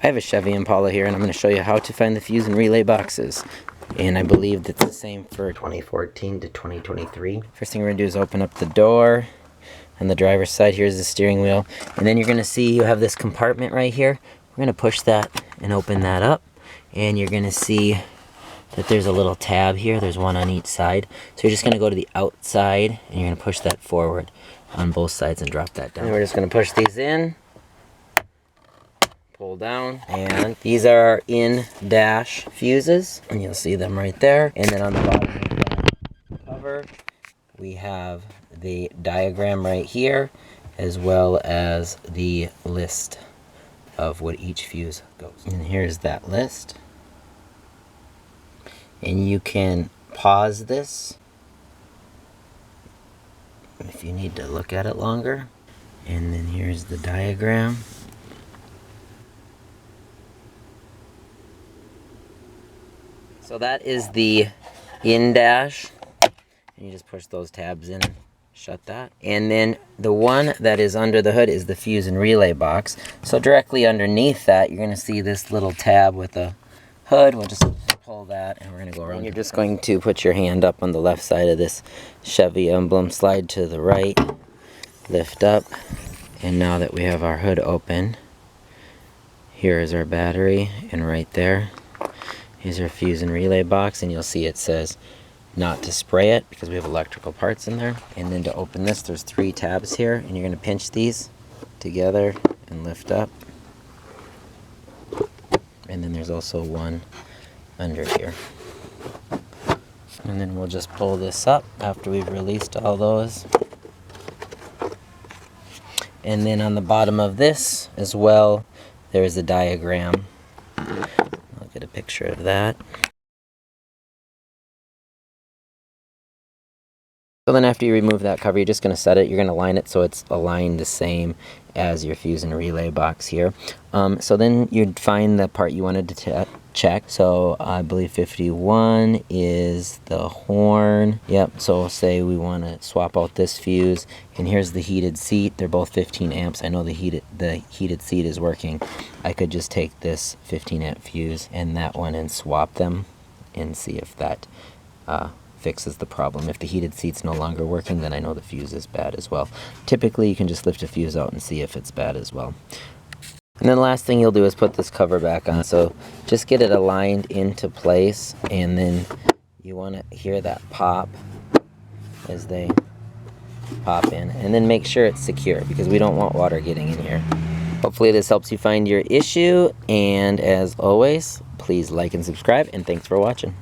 I have a Chevy Impala here, and I'm going to show you how to find the fuse and relay boxes. And I believe that's the same for 2014 to 2023. First thing we're going to do is open up the door. On the driver's side, here's the steering wheel. And then you're going to see you have this compartment right here. We're going to push that and open that up. And you're going to see that there's a little tab here. There's one on each side. So you're just going to go to the outside, and you're going to push that forward on both sides and drop that down. And we're just going to push these in. Pull down, and these are our in-dash fuses, and you'll see them right there. And then on the bottom of that cover, we have the diagram right here, as well as the list of what each fuse goes. And here's that list. And you can pause this if you need to look at it longer. And then here's the diagram. So that is the in-dash, and you just push those tabs in, shut that. And then the one that is under the hood is the fuse and relay box. So directly underneath that, you're going to see this little tab with a hood. We'll just pull that, and we're going to go around. And you're just going to put your hand up on the left side of this Chevy emblem, slide to the right, lift up, and now that we have our hood open, here is our battery, and right there, here's our fuse and relay box, and you'll see it says not to spray it because we have electrical parts in there. And then to open this, there's 3 tabs here, and you're going to pinch these together and lift up. And then there's also one under here. And then we'll just pull this up after we've released all those. And then on the bottom of this as well, there's a diagram. Get a picture of that. So then after you remove that cover, you're just going to set it. You're going to line it so it's aligned the same as your fuse and relay box here. So then you'd find the part you wanted to check. So I believe 51 is the horn. Yep, so say we want to swap out this fuse, and here's the heated seat. They're both 15 amps. I know the heated seat is working. I could just take this 15 amp fuse and that one and swap them and see if that fixes the problem. If the heated seat's no longer working, then I know the fuse is bad as well. Typically, you can just lift a fuse out and see if it's bad as well. And then the last thing you'll do is put this cover back on. So just get it aligned into place, and then you want to hear that pop as they pop in. And then make sure it's secure because we don't want water getting in here. Hopefully this helps you find your issue, and as always, please like and subscribe, and thanks for watching.